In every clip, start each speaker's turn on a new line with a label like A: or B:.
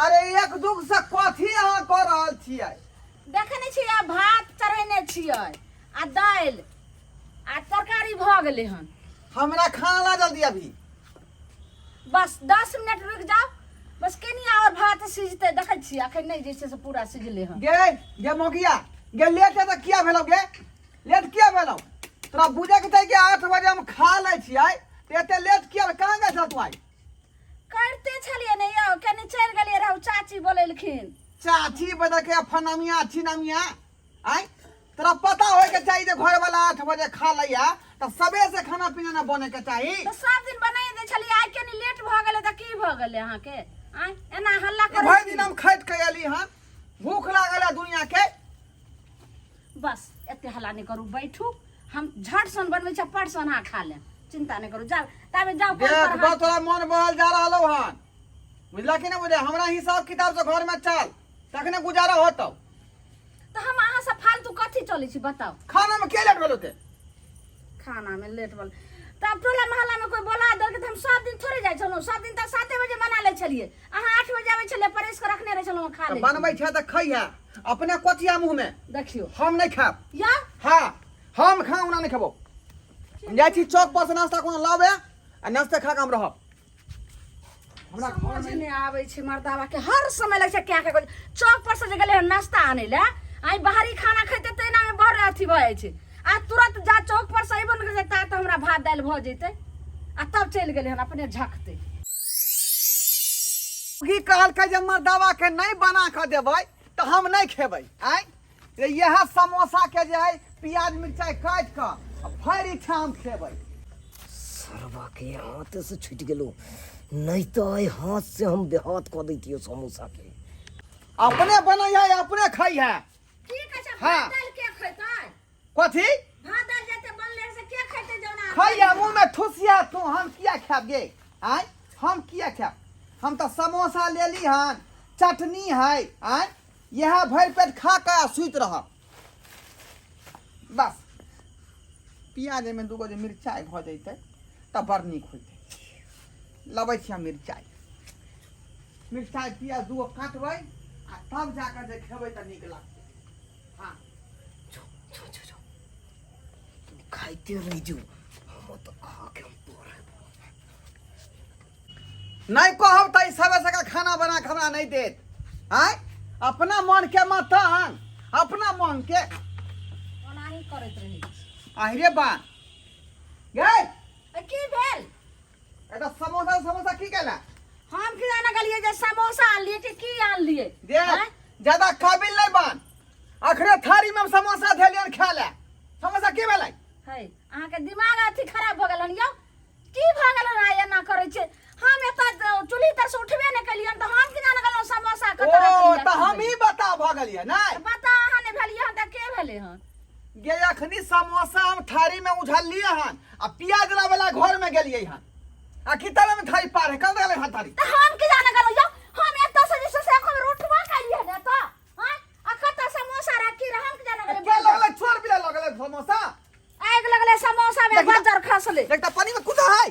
A: अरे एक दुख से कथी अहाँ कर रहल छियै?
B: देखने छियै भात चढ़ेने छियै आ दालि आ तरकारी भ गेलै हन।
A: हमरा खाना ला जल्दी अभी।
B: बस 10 मिनट रुक जाओ, बस कनिया और भात सिझते देखै छियै अखन नहीं जैसे से पूरा सिझले हन।
A: गे मोगिया गे लेट है त किया भेलौ गे? लेट किया भेलौ? तोरा बुझे के छै कि 8 बजे हम खा लै छियै त एते लेट किया? कहां गए छ तू आई?
B: करते छलिए ने यौ, कनी चल गेलिए रहू, चाची बोलेलखिन।
A: चाची बता के फनमिया छिनमिया आई तोरा पता होय के चाहिए जे घर वाला 8 बजे खा लैया त सबे से खाना पीना न बने के चाहिए।
B: तो सब दिन बनाई दे छलिए, आई कनी लेट भ गेलै त की भ गेलै अहाँ के? आई एना हल्ला
A: भर
B: करे
A: दिन हम खैट के एली हन, भूख लागल है दुनिया के।
B: बस एते हल्ला नहीं करू, बैठू, हम झट सन बनबै छ पट सन अहाँ खा ले, चिंता नहीं करू। जाओ ताबे जाओ
A: देख बा तोरा मन बहल जा रहलो हन, बुझला कि नहीं बुझे? हमरा हिसाब किताब से घर में चल तखने गुजारा होतौ।
B: तो हम अहाँ से फालतू कथी चलै छी बताओ?
A: खाना में के लेट भेलो ते?
B: खाना में लेट बोल तब टोला मोहल्ला में कोई बोला दल के हम सब दिन थोड़े जाय छलो, सब दिन त 7 बजे बना ले छलिए, अहाँ 8 बजे आबै छलिए, परेश के रखने रहे छलो खा ले।
A: बनबै छै त खइया अपने कोचिया मुंह में,
B: देखियो
A: हम नहीं खाब।
B: या
A: हां हम खाऊ ना नहीं खाबो। जाय छी चौक पर से नाश्ता कोना लाबे आ नाश्ता खा के हम रहब। हमरा घर
B: समझ
A: में
B: नहीं आबै छै मर्दावा के, हर समय लग छै क्या के चौक पर से जे गेले नाश्ता आने ले, आई बाहरी खाना खैते तेना में बड़ अथी भ जाय छै। आ तुरंत जा चौक पर से अइबो न ता त हमरा भात दाल भ जैते आ तब चल गेले हन अपने झकते।
A: की कहल के जे मर्दावा के नहीं बना के देबै त हम नहीं खेबै। आई यह समोसा के जे है प्याज मिर्चाई काट के भर इच्छा हम खेबै।
C: सरवा के हाथ से छूट गेलो, नहीं तो आई हाथ से हम बेहाथ कर दैतियो समोसा के।
A: अपने बनैया अपने खाई है।
B: की कहै छै
A: हाँ।
B: भात दाल के खैतै?
A: कथी
B: भात दाल जते बनले से के खैतै जौना?
A: खैया मुंह में ठुसिया तू, हम किया खाब गे? आई हम किया खाब? हम तो समोसा ले ली हन, चटनी है, आई यह भर पेट खा के सुत रह। बस प्याज में दूगो जे मिर्चाई भ जैते त बड़ नीक होइते। लबै छियै मिर्चाई, मिर्चाई प्याज दूगो काटबै आ तब जाकर जे खेबै त नीक लागतै। हाँ
C: जो जो जो जो खाइते रह जो, हम तो खा के हम तोरे
A: नहीं कहब त ई सबे सका खाना बना के हमरा नहीं देत। आय अपना मन के मतन, अपना मन के
B: ओनाही करैत रही।
A: आहिरे बा गे
B: की भेल?
A: एटा समोसा समोसा की केला?
B: हम की जाना गलिए जे समोसा आन लिए कि की आन लिए?
A: देख ज्यादा काबिल नहीं बन, अखरे थारी में समोसा धेलियन खा ले। समोसा की भेलै?
B: है अहाँ के दिमाग अथी खराब भ गेलन यौ, की भ गेलन आ एना करै छै? हम एता चुल्ही तर से उठबे नहीं कलियन त हम की जाना गलन समोसा
A: ओ
B: कत
A: त हम ही बता भ गेलिए नहीं।
B: बता अहाँ ने भेलिए हन त के भेले हन?
A: गे अखनी समोसा हम थारी में उझलिए हन आ प्याज वाला घर में गेलिए हन आ कितना में थारी पार है कल देले हन थारी।
B: त हम की जाना गलन यौ, हम एता से जैसे से हम उठबा कलिए ने त हां आ कत समोसा रखी रह, हम की जाना
A: के
B: गलन
A: लगले छोड़ बिला लगले समोसा।
B: आग लगले समोसा में
A: देखी त-
B: बजर खसले।
A: देखता पानी में कूदा है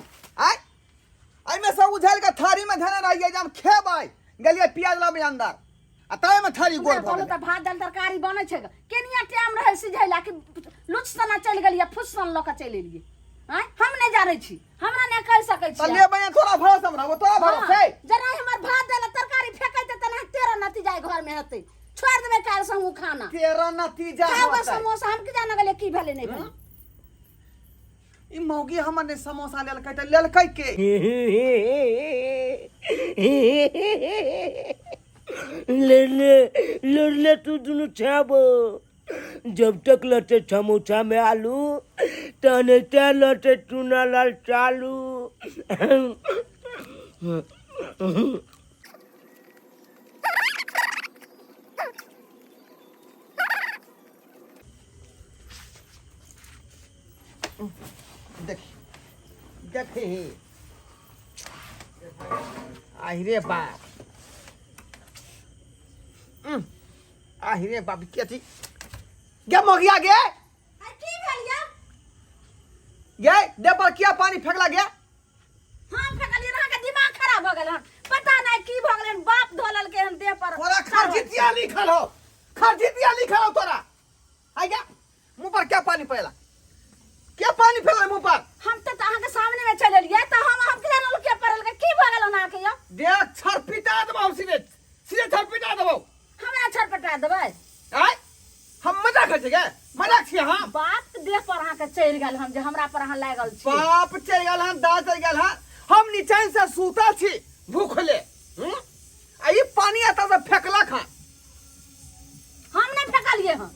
A: आय आई में सब उझल के थारी में धने रहिए जे हम खेबै, गेलिए प्याज लाबे अंदर आ तय में थारी गोल भ
B: बोलो
A: गेलै।
B: त भात दाल तरकारी बनै छै, केनिया टाइम रहे सिझैला कि लुच सना चल गेलिए, फुस सन ल के चल एलिए। हैं हम नहीं जानै छी, हमरा नहीं कह सकै छी।
A: त ले बने तोरा भरोसा हमरा वो तोरा भरोसे
B: जरा हमर भात दाल तरकारी फेकैते त नहीं तेरा नतीजा घर में हेतै, छोड़ देबे काल संग उ खाना।
A: तेरा नतीजा
B: खाओगे
A: होतै।
B: समोसा, हम की जाना गले की भेले नहीं भेले।
A: ई मौगी हमर ने समोसा लेलकै त लेलकै के?
C: लड़ने लड़ने तू दोनों छाबो, जब तक लटे समोसा में आलू तने ते लटे चूना लाल चालू।
A: देख देख आहिरे बाप आहिरे बाप के थी गे मगिया गे
B: आ की भेल या?
A: गे दे पर किया पानी फेंकला गे?
B: हम फेकलिए, अहाँ के दिमाग खराब भ गेल हन, पता नहीं की भ गेल, बाप धोलल के
A: खरजितिया लिखल हो तोरा आ गया मुंह पर क्या पानी पड़ेला क्या पानी फैला मुंह पर
B: हम तो अहाँ के सामने में चले लिए तो हम के जानल के परल के की भगल ना के यो
A: देख छरपिटा देबो सीधे छरपिटा देबो
B: हमरा छरपटा देबै
A: आय हम मजाक करे के मजाक छी हां
B: बात देह पर अहाँ के चढ़ गेल हम जे हमरा पर अहाँ लागल छी
A: बाप चढ़ गेल हन दांत चढ़ गेल हन हम नीचे से सूता छी भूखले आ ई पानी आता से फेकला खा
B: हम नहीं फेकलिए हम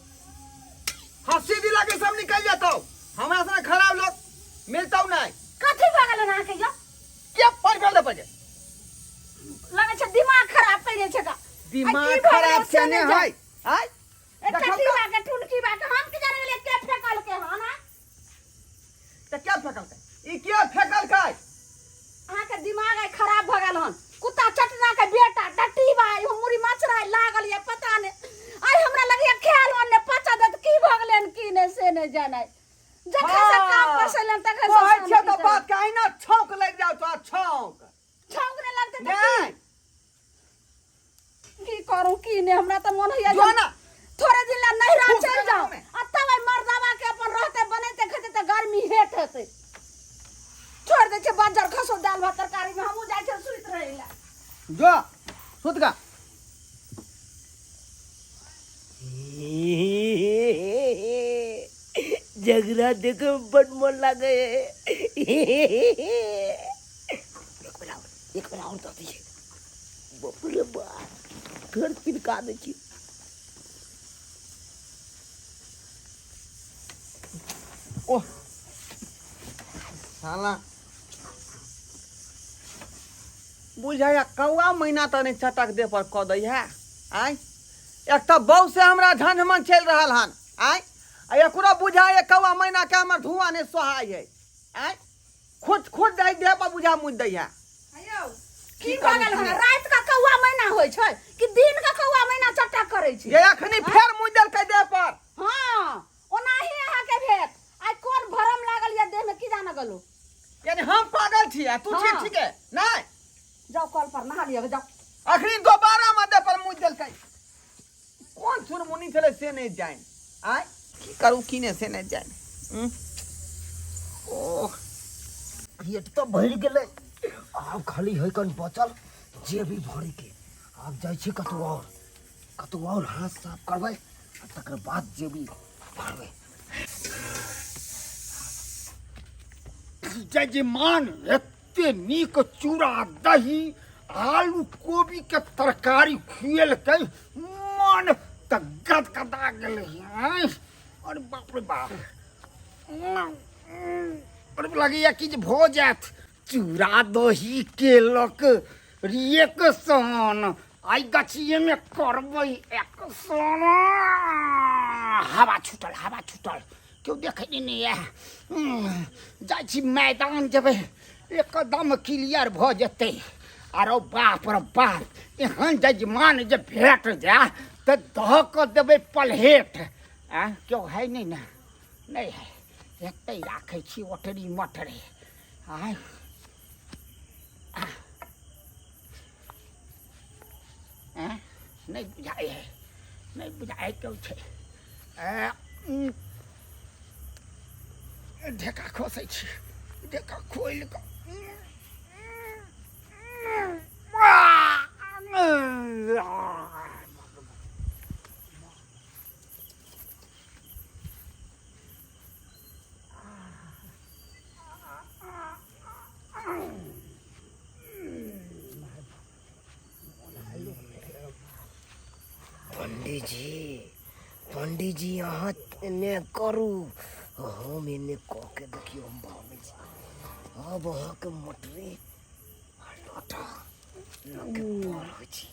A: हंसी दिला के सब निकल जाता हमरा से खराब लोग मिलता नहीं
B: कथी भगल ना के यो
A: क्या पर गल पजे
B: लगे छ दिमाग खराब कइले छ का
A: दिमाग खराब छने है आय
B: टट्टी बा के टुनकी बा के हम के जाने ले के फेकल के ह ना
A: त क्या फेकल के ई क्या फेकल के
B: अहाँ के दिमाग है खराब भगल हन कुत्ता चटना के बेटा टट्टी बा मुरी मछरा लागल ये पता ने आई हमरा लगे ख्याल ने पचा दत की भगलन की ने से ने जाने जखन से काम करसलन तखन से
A: कहै छै त बात काहे ना छौक लग जाओ तो छौक
B: ने लगते त
A: नहीं
B: की करू की ने हमरा त मन होइया
A: जो ना
B: थोड़े दिन ला नहिरा चल जाओ तब मर्दावा के अपन रहते बनते खते त गर्मी हेत हेते छोड़ दे छै बाजार खसो दाल भात तरकारी में हमहु जाय छै सुइत रहिला
A: जो सुत का
C: झगड़ा देखो बड़ मन लगे एक बार और तो दीजिए बाप रे बाप घर पिनका दे छी
A: ओ साला बुझाया कौआ महीना तने चटक दे पर क दै है आय एक त बहु से हमरा झंझमन चल रहल हन आय आ एकरो बुझाए कौआ महीना के हमर धुआं ने सोहाय है आय खुद दे दे पर बुझा मुद दै है
B: अयो की भगल हन रात का कौआ महीना होय छै कि दिन का कौआ महीना चटक करे छै
A: ये अखनी फेर मुदल के दे पर
B: हां ओनाही अहाँ के भेट आई कोन भरम लागल या देह में की जाना गलो
A: यानी हम पागल छी आ तू छी ठीक है नहीं
B: जाओ कल पर नहा लियो जाओ
A: अखनी दोबारा मदे पर मुदल के कौन सुरमुनी चले से नहीं जाए आय की करू की ने से नहीं जाए
C: ओ पेट तो भर गेले आब खाली है कन बचल जे भी भरे के आब जाय छी कतौ और हाथ साफ करबै तकर बाद जे भी भरबै
D: जजमान एते नीक चूड़ा दही आलू कोबी के तरकारी खुएल के मन त गदगदा गेलै हैं अरे बाप रे बाप अरे लगैया कि जे भऽ जायत चूड़ा दही केलक रिएक्शन आई गछिए में करबै एक्शन हवा छूटल क्यों देखे नहीं है जाइ छी मैदान जेबै एकदम क्लियर भ जेतै आरो बाप रे बाप एहन जजमान जे भेट जाए तऽ दह कऽ देबै पलहेट क्यों है नहीं ना नहीं है एतै राखै छी ओटरी मटरे आय नहीं बुझाए क्यों छै ढेका खोसै छी ढेका खोल कऽ
C: पंडित जी अहाँ एने करू हम एने कऽ के देखियौ हम भागै छी अब अहाँके मटरी लोटा लगे पर होइ छी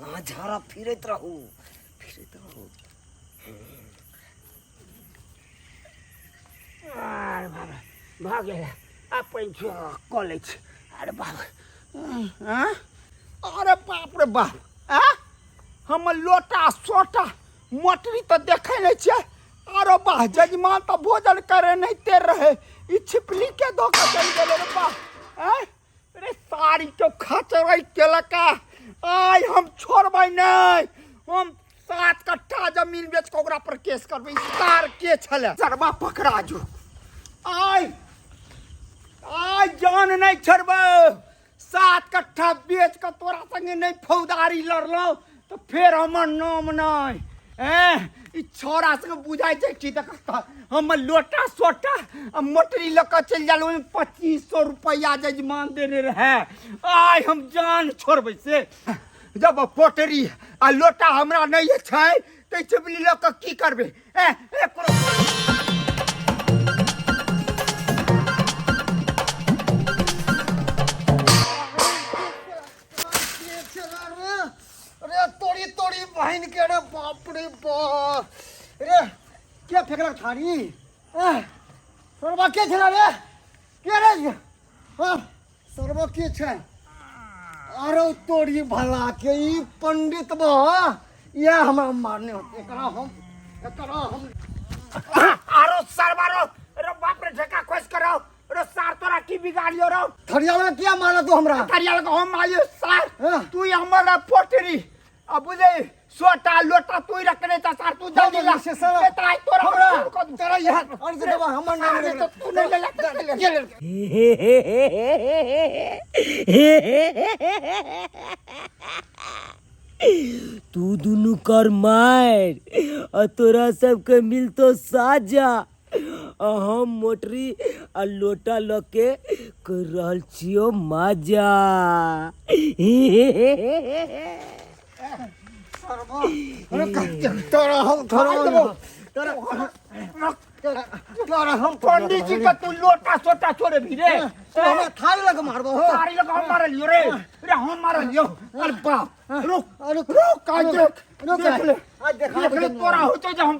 C: अहाँ झाड़ा फिरैत रहू
D: अरे बाबा भऽ गेल आ पैंच कऽ लै छी अरे बाबा अरे बाप रे बाप हम लोटा सोटा मोटरी तो देखे नहीं छे अरे बाह जजमान तो भोजन करे नहीं तेर रहे ई छिपली के दो के चल गेले रे बाह रे साड़ी तो खचराई केलका आई हम छोड़बै नहीं हम 7 कट्ठा जमीन बेच के ओकरा पर केस करबै। सार के छले सरबा पकड़ा जो आय जान नहीं छोड़बो। 7 कट्ठा बेच के तोरा संगे नहीं फौदारी लड़लो तो फिर हमर नाम नहीं। ई छोरा से बुझाई छै कि देख हम लोटा सोटा मोटरी लक चल जाल। 2500 रुपया जजमान देने रहे। आय हम जान छोड़बै से जब पोटरी आ लोटा हमरा नहीं छै तै चबली लक की करबे।
C: अरे तोड़ी तोड़ी बहन के रे बाप रे बाप रे क्या फेंकला थारी सरबा के छला रे के रे सरबा के छै। अरे तोड़ी भला के ई पंडित बा ये हमरा मारने होते एकरा हम
D: आरो सरबारो रे बाप रे ढका खोस करो रे सार तोरा की बिगाड़ियो रो।
C: थरिया में क्या मारा तू हमरा
D: थरिया को हम आयो सार
C: हाँ।
D: तू हमरा पोटरी अब बुझे सोटा लोटा तू रखने ता सार तू जल्दी ला
C: से साला
D: ताई तोरा
C: हमरा
D: को
C: तेरा यहाँ अरे देखो हमर नाम
D: अरे
C: ले
D: तो तू नहीं ले
C: तू दुनु कर मार और तोरा सबके मिल तो साजा। हम मोटरी आ लोटा लके कर रहल छियो माजा। तोरा हम तोरा हम
D: पंडित जी का तू लोटा सोटा छोड़े भी रे।
C: तो हमें थाली लगा मारबो हो।
D: सारी लोग हम मार लियो रे रे हम मार लियो। अरे बाप रुक
C: अरे
D: रुक का देख
C: देख ले आज
D: देख ले तोरा हो तो हम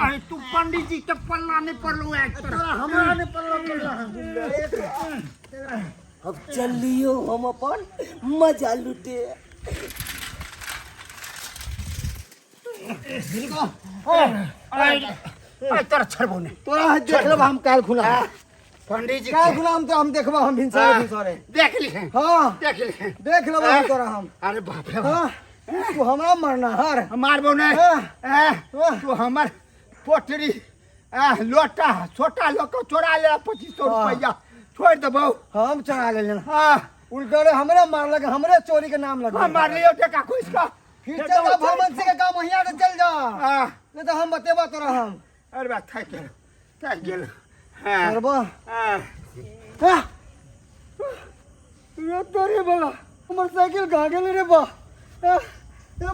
D: अरे तू पंडित जी के पल्ला नहीं पड़लो एक तरह
C: हमारा ने पल्ला अब चलियो हम अपन मजा लूटे।
D: अरे तोरा छड़बो नहीं
C: तोरा देख लेब हम काल खुला
D: पंडित जी
C: काल खुला हम तो हम देखबा हम भिनसारे
D: देख ली
C: हां
D: देख ली
C: देख लेब हम तोरा हम।
D: अरे बाप रे
C: हां तू हमरा मारना हर
D: मारबो नहीं तू हमर पोटरी लोटा छोटा लोक चोरा ले 2500 रुपया छोड़ देबो।
C: हम चढ़ा ले लेना
D: हां
C: उल्टा रे हमरे मार लगे हमरे चोरी के नाम लगे
D: हम मार लियो टेका खुश का
C: फिर चल जा भवन से के काम हिया से चल जा
D: हां
C: नहीं तो हम बतेबा तोरा हम।
D: अरे बात था गेल हां
C: करबो
D: हां
C: रे तोरे बड़ा हमर साइकिल गा गेल रे बा ए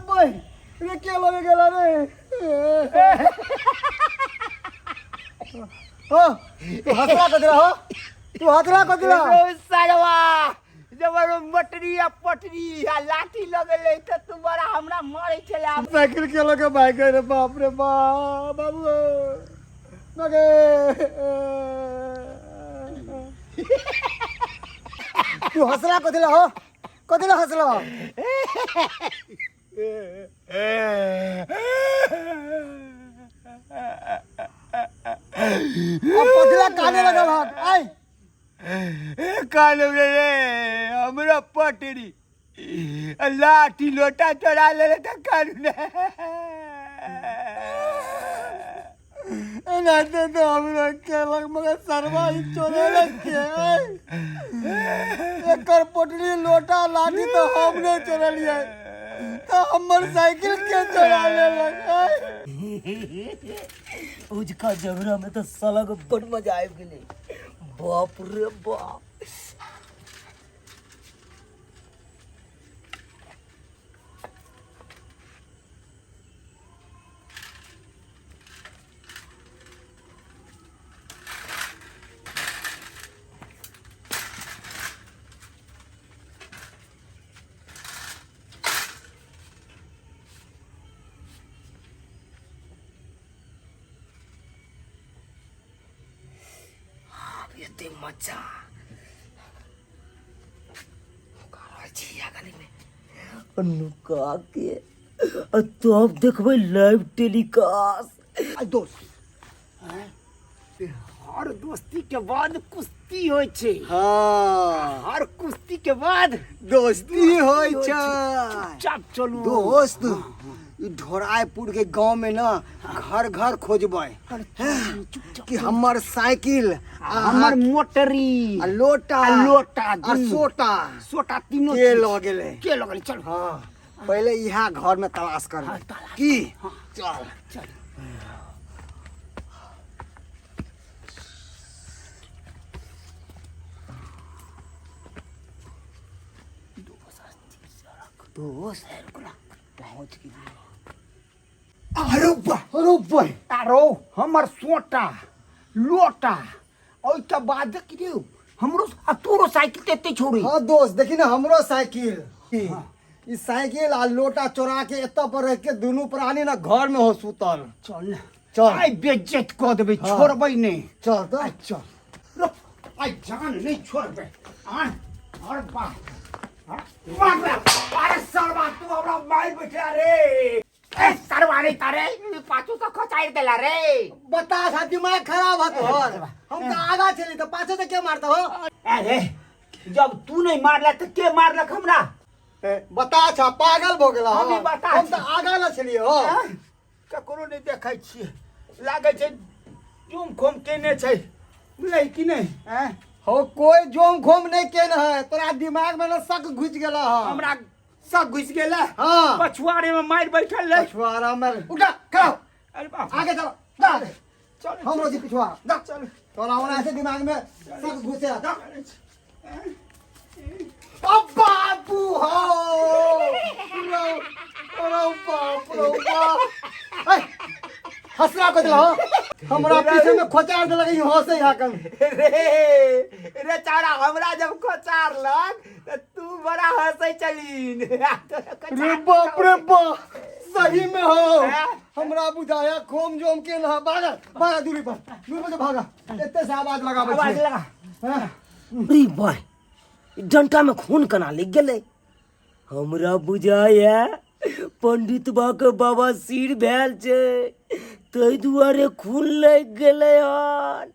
C: भाई रे के लगे गेला रे हो तू हसला कदरा हो तू हसला कदरा
D: सरवा जब मोटरी आ पटरी आ लाठी लगले त तुम्हारा हमरा मारे चला
C: साइकिल के लगे भाग रे बाप रे बाबू मगे तू हसला कदला हो कदला हसला अब पतला काने लगा भाग आई
D: कानू रे हमरा पटरी लाठी लोटा चढ़ा ले त कानू ने
C: नाते तो हमरा के लग मगर सरवा ही चोरे लगे एकर पटरी लोटा लाठी तो हमने चोरा लिया तो हमर साइकिल के चोरा ले लगा उजका जबरा में तो साला को बड़ मजा आइ गेले बाप रे बाप।
D: ये मजा
C: अनुका के तो अब देखबे लाइव टेलीकास्ट
D: दोस्त हर दोस्ती के बाद कुश्ती होय छे।
C: हाँ
D: हर कुश्ती के बाद
C: दोस्ती होय छै।
D: चुपचाप चलू
C: दोस्त ई ढोरायपुर के गांव में ना घर घर खोजबै कि हमर साइकिल
D: हमर मोटरी
C: आ लोटा
D: लोटा
C: आ सोटा
D: सोटा तीनों
C: के
D: चीज।
C: लऽ गेलै।
D: के लगल चल
C: हाँ पहले यहाँ घर में तलाश कर
D: हाँ, तलाश।
C: की
D: हाँ।
C: चल
D: चल
C: दोस्त
D: पहुंच गई
C: अरे भाई
D: तारो हमर सोटा लोटा और के बाद कि रे हमरो आ तोरो साइकिल तेते छोड़ी
C: हाँ दोस्त देखी ना हमरो साइकिल ई साइकिल आ लोटा चोरा के एत पर रह के दुनू प्राणी ना घर में हो सुतल।
D: चल
C: चल।
D: आई बेइज्जत क देबे
C: हाँ।
D: छोड़बै नहीं
C: चल तो
D: आई चल रुक आई जान नहीं छोड़बै आ और बा अरे सरवा तू हमरा मार बैठा रे ए सरवा रे तारे पाछू से खचाई देला रे
C: बता था दिमाग खराब है तोहर। हम तो आगा चली तो पाछे से क्या मारता हो।
D: अरे जब तू नहीं मारला तो के मारलक हमरा
C: बता छा पागल भो गेला
D: हम ई बता
C: हम तो आगा न चलिए हो।
D: ककरो नहीं देखै छियै लागे छै जुम खोम केने छै बुझलै कि नहीं हैं
C: हो कोई जोम घोम नहीं केन है तोरा दिमाग में ना शक घुस गेला है।
D: हमरा सब घुस गेला
C: हाँ
D: पछुआरे में मार बैठल रे
C: पिछवाड़ा में उठा खड़ा हो।
D: अरे बाप
C: आगे चलो जा
D: चल
C: हम रोजी पिछवाड़ा जा
D: चल
C: तोरा होना ऐसे दिमाग में शक घुसे जा। अब बाबू हो रो बाप रो बाप ए, हंसना को दिला हो हमरा पीछे में खोचार दे लगे हंसे यहाँ कम।
D: रे चारा हमरा जब खोचार लग तो तू बड़ा हंसै चलीन
C: रे बाप रे बाप सही में हो हमरा बुझाया खोम जोम के ना भागा भागा दूरी पर भागा इतने से आवाज लगाबै
D: आवाज
C: छै।
D: लगा
C: हाँ।
E: अरे भाई डंटा में खून कना लग गेले हमरा बुझाया पंडित बा के बाबा सिर भेल छै तै दुआरे खून लग गेले हन।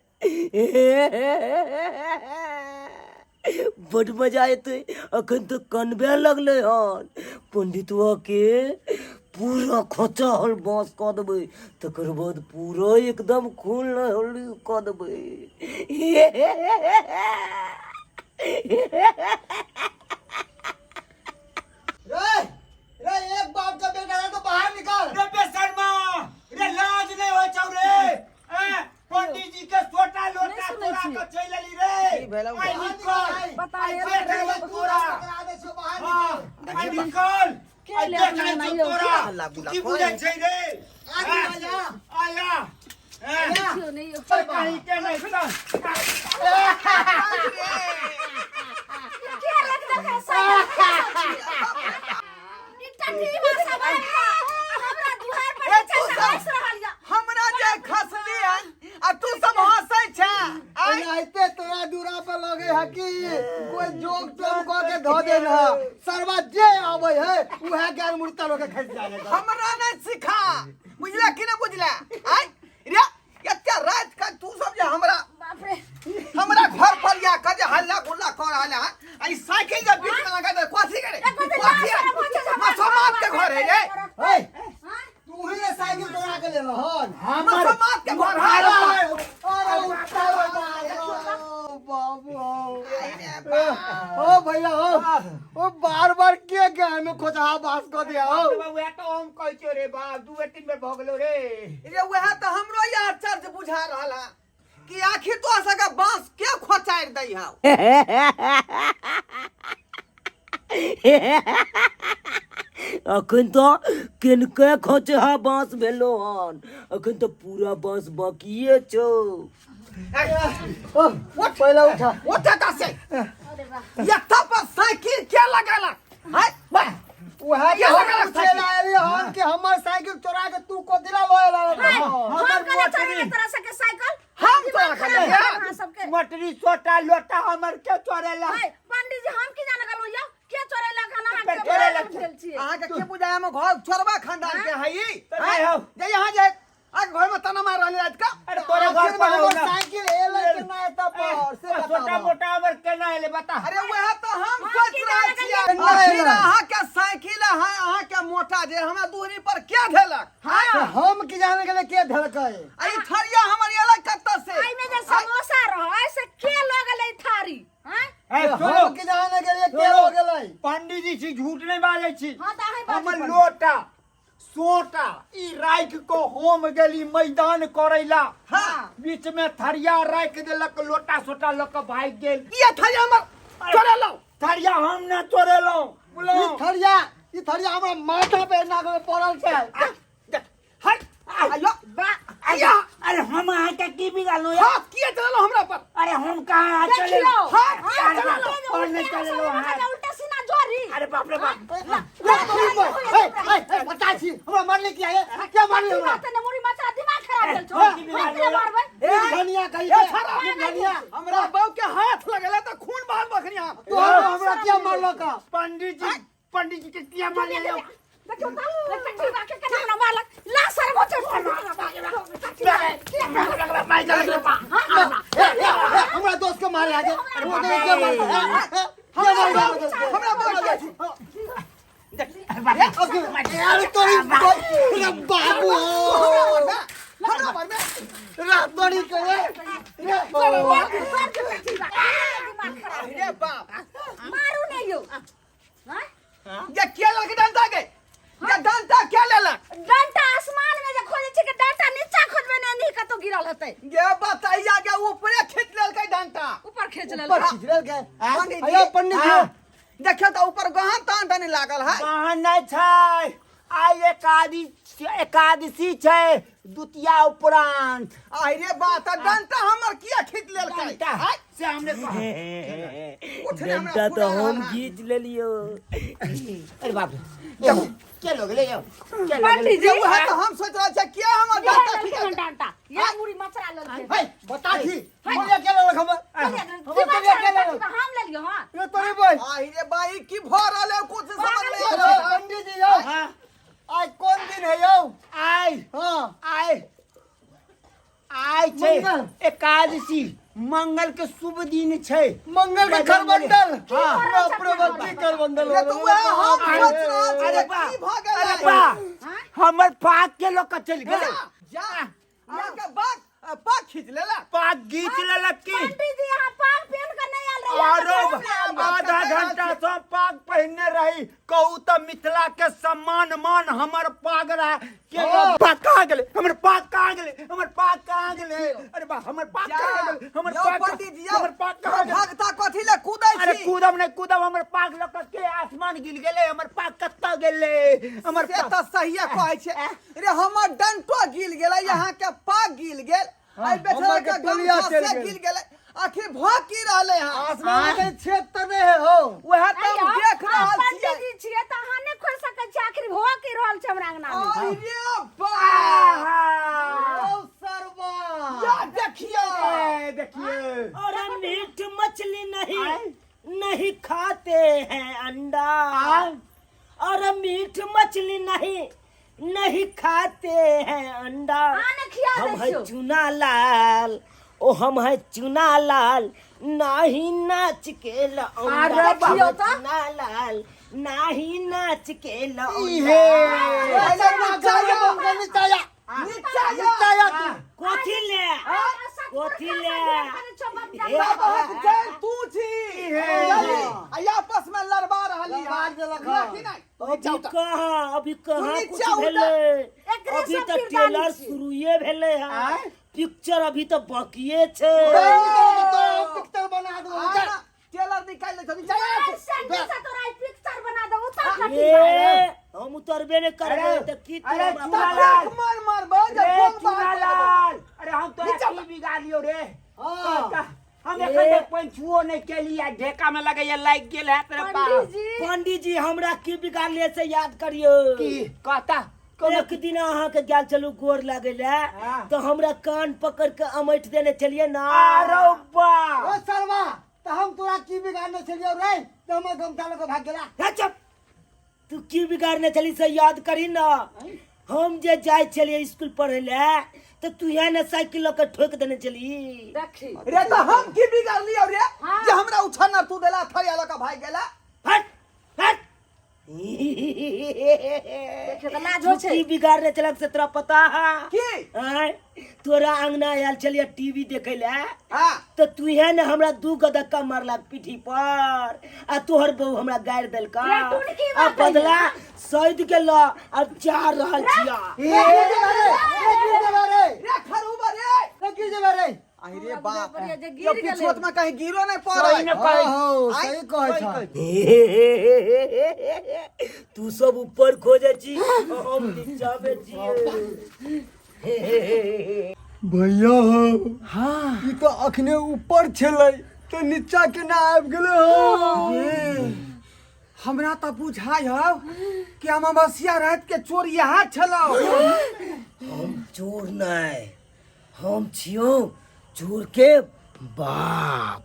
E: बड़ मजा एते अखन तो कनबे लगले हन पंडितवा के पूरा खोचल बांस क देबै तकर बाद पूरा एकदम खून क देबै।
C: रे एक बाप का बेटा है तो बाहर निकाल।
D: रे बेशर्मा रे लाज नहीं हो छौ रे पंडित जी के छोटा लोटा तोरा के चलली रे आई निकल
B: बता रे,
D: आई देख ले तोरा
C: बाहर
D: आई निकल
B: के
D: आई
B: ले
D: देख ले
B: अपना
D: तू
B: नाइयो
D: तोरा की बुझै छै रे
C: आजा
D: आया
B: क्यों नहीं हो?
D: सरकारी के नहीं चल
B: क्या लगता है साला? ई टट्टी भाषा में हमरा दुहार पर
A: ए,
B: छै
A: तू
B: से
A: सब-
B: हंस रहल या।
A: हमरा जे खसली है आ तू सब हंसै छै आई
C: आइते तोरा दूरा पर लगे है कि कोई जोक टोक क के धो दे ना सरवा जे आवे है उहे गैर मुर्ता लोग के खस जाने
A: हमरा नहीं सिखा बुझला कि ना बुझला आई रे एते रात का तू सब जे हमरा
B: बाप रे
A: हमरा घर पर या कर जे हल्ला गुल्ला कर रहला आई साइकिल जे बीच में लगा दे कोथी करे कोथी है मसमात के घर है रे
C: ए तू ही ये साइकिल तोड़ा के ले रहन
A: मसमात के घर है
C: अरे उठा बाबू ओ भैया ओ बार बार के गाय में खोजा बास को दिया हो
D: वे तो हम कहै छियै रे बाप दू तीन बेर भ गेलो रे
A: रे वह तो हमरो ये आश्चर्य बुझा रहला कि आखिर तो सका बांस के खोचार दई हाउ
E: अखन तो किनके खोचहा बांस भेलो हन अखन तो पूरा बांस बाकिए छौ।
C: उठ पहले उठा
A: उठा से
B: अरे वाह
A: ये तब साइकिल के लगाला है
C: वह
A: ये लगा
C: चला आइली हन कि हमर साइकिल चोरा के तू को दिला लोए ला
B: हम कने चोरी तरह से के साइकिल
A: हम तोरा के ले
B: हां सबके
D: मटरी छोटा लोटा हमर के चोरेला
B: हाय पंडित जी हम की जाने गलो या के चोरेला खाना हम
D: के
B: के
D: चोरेला
B: भेल छी
A: आहा के बुझाया में घर छोरबा खानदान के है ई
D: तो नहीं हो।
A: जे यहां जे आज घर में तना मार रहले आज का
D: अरे तोरे घर पर हो ना
A: साइकिल एले के ना एता पर से
D: छोटा
A: बताओ
D: मोटा हमर केना एले बता
A: अरे वह तो हम सोच
B: की
A: रहे
B: जाने
A: छियै
B: के
A: आखिर अहाँ के साइकिल है अहाँ के मोटा जे हमरा दूरी पर क्या धेलक हां
C: हम की जाने के लिए के धड़कै
A: आई थरिया हमर एले कत्ता से
B: आई में जे समोसा रहो ऐसे के लगल है थारी हैं
D: ए सुनो
C: हम की जाने के लिए के हो गेलै
D: पंडित जी छी झूठ नहीं बाजै छी
B: हां त अहीं बात
D: हमर लोटा सोटा ई राख को होम गेली मैदान करैला
A: हां
D: बीच में थरिया राख देलक लोटा सोटा लक भाग गेल
A: ये थरिया हमर चले लो
D: थरिया हम ना तोड़ेलो बोलो
C: ई थरिया हमरा माथा पे नाक में पड़ल छै
D: हट
A: आयो
D: आया अरे हम आके के की बिगाड़लो यार
A: हां किए चलो हमरा पर
D: अरे हम कहां चले
B: देखियो
A: हां
B: चलो
D: और नहीं चले हां
B: उल्टा सीना जोरी
D: अरे बाप रे बाप
C: बता छी हमरा मारने की आए क्या मारने हमरा
B: तने मुरी मचा दिमाग खराब भेल छौ किने मारबै
C: धनिया कहि
A: ए
C: के
A: छरा
C: धनिया
A: हमरा बहू के हाथ लगेला त खून बहाल बखनिया
C: तो हमरा क्या मारलो का
D: पंडित जी के क्या मार ले
B: देखियो त ठीक बाके के हमरा मारलक ला सर मोचे
C: हमरा दोस्त के मारे आगे वो तो क्या मारलो
A: हमरा बोल
C: अरे तोरी बाबू
A: हमरा पर में
C: रात बड़ी करे
A: अरे बाप
B: मारू नहीं यो हैं
A: ये क्या लड़के डंडा के ये डंडा क्या लेला
B: डंटा आसमान में जे खोजे छै के डंटा नीचा खोजबे ने नहीं कतो गिरल हतै
A: ये बताइया के ऊपरे खींच लेलकै डंडा
B: ऊपर खींच लेल
C: ऊपर खिचरल के
A: पंडित जी
C: अयो पंडित जी
A: देखियो त ऊपर गहन तान ताने लागल है
D: कहां नहीं छै आई एकादशी छै द्वितीया उपरांत
A: आई रे बात डंडा हमर किया खींच लेलकै
D: से हमने
E: डंडा तो हम खींच लेलियो
D: अरे बाप रे क्या लोग ले जाओ
B: पंडित जी
A: ये वह तो हम सोच रहा छै क्या हमर डंडा खींच
B: डंटा या मुरी मचरा लेल छै
C: भाई बता छी मुझे क्या लगा खबर
B: हम ले लियो हां
C: ये तोरी भाई
A: आई रे भाई की भ रहले कुछ समझ में
C: हेलो
A: नहीं
C: पंडित जी यो आज कौन दिन है यो
D: आई
C: हां
D: आई छै
C: मंगल।
D: एकादशी मंगल के शुभ दिन छै
C: मंगल के खरबंडल
D: हाँ।
C: प्रभु खरबंडल
A: ये तो वह हम सोच रहा
D: अरे
A: छै
D: बा
A: की भ गेल
D: अरे बा हमर पाक के लोग चल गेल
A: जा या के बात पाक खींच लेला
D: पाक गीच लेलक की
B: पंडित जी यहां पाग पहन कर नहीं आल
D: आरो
B: रही
D: आधा घंटा से पाग पहनने रही कहू तो मिथिला के सम्मान मान हमर पाग रहा के पाग कहाँ गेले हमर पाग कहाँ गेले हमर पाग कहाँ गेले अरे बा हमर पाग कहाँ गेले हमर पाग
A: पंडित जी
D: हमर पाग कहाँ गेले
A: भगता कथी ले कूदै
D: अरे
A: छी
D: कूदम नहीं कूदम हमर पाग लक के आसमान गिर गेले हमर पाग कत्ता गेले हमर
A: से त सहिए कहै छै रे हमर डंटो गिल गेलै यहाँ के पाग गिल गेल आई बेचारा के गलिया से गिल गेलै आखिर भ की रहले हां
C: आसमान के क्षेत्र में है हो
A: वह तो हम देख रहल छियै
B: पंडित जी छियै त अहाँ नहि खोल सकै छी आखिर हो की रहल छै हमरा अंगना में
A: आई रे बा
C: ओ सरवा
A: या देखियो
D: देखिए
E: और मीट मछली नहीं खाते हैं अंडा और मीट मछली नहीं खाते हैं अंडा
B: आने खिया
E: हम है
B: देखियो
E: चुना लाल ओ हम है चुना लाल नाही नाच के लौंडा
B: अरे देखियो तो।
E: चुना लाल नाही नाच के लौंडा
C: ऐसा चाहिए बंगल चाहिए
A: निचाया
E: कोथी ले कोथी ले
A: तू छी आई आपस में लड़वा रहली
C: लड़वा देलक
A: हां
C: हँ।
A: कि नहीं
E: अभी कहाँ कुछ
A: नीचा उतर।
E: भेले
B: एकरे
E: अभी
B: सब
E: तो
B: किरदारी
E: ट्रेलर
B: छी।
E: शुरुए भेले है पिक्चर अभी तो बाकिए छे
C: पिक्चर बना दो
A: टेलर निकाल ले चली जाए
B: पिक्चर बना दो उतर
E: ए हम उतरबे ने करबे तो की
D: अरे
E: तोरा
D: चुना
E: बाप-
D: लाल।
A: मार मार बा जब
D: रे
A: कौन
D: चुना
A: बात
D: लाल अरे हम तो की बिगाड़ियो रे हम एखन तक पंचुओ नहीं केलिया ढेका में लगे ये लाग गेल है तेरे पास
E: पंडित जी हमरा की बिगाड़ले से याद करियो
D: की कहता
E: एक दिन अहाँ के गेल चलू गोर लागे ले तो हमरा कान पकड़ के अमैठ देने चलिए ना
D: अरे बा
C: ओ सरवा तो हम तोरा की बिगाड़ने चलियो रे तो हम गमछा लेके भाग गेला
E: हे चुप तू की बिगाड़ने चली से याद करी ना हम जे जाए चलिए स्कूल पढ़े ले तो तू यहाँ न साइकिल लेकर ठोक देने चली।
B: देखी
A: रे तो हम की बिगाड़ लियो रे
B: हाँ।
A: जे हमरा उछाना तू देला थरिया लका भाई गेला।
E: हट हट
B: देखे तो लाज हो छे।
E: छुट्टी बिगाड़ने चलक से तोरा पता है
A: की
E: आय तोरा अंगना आयल चलिए टीवी देखे ले
A: हां
E: तो तू यहाँ ने हमरा 2 गदक्का मारला पीठी पर आ तोहर बहू हमरा गाड़ देलका
B: रे टुनकी
E: आ
B: बात
E: बदला सैद के ला अब जा रहल छिया।
A: रे खरूबा रे की जेबे रे आई रे बाप
B: बाप रे, जे गिर
A: यो
B: गेलै।
A: पिछोत में कहीं गिरो नहीं
D: सही ने
A: पड़े।
D: कहै
A: सही कहै
E: तू सब ऊपर खोजे छी हम नीचा में छी।
F: भैया हो
A: हां
F: ई तो अखने ऊपर छलै तो नीचा केना आबि गेलै हो।
A: ये हमरा तो बुझाय हो कि हम अमसिया रात के चोर यहाँ छलो।
E: हम चोर नहीं हम छियो चोर के बाप।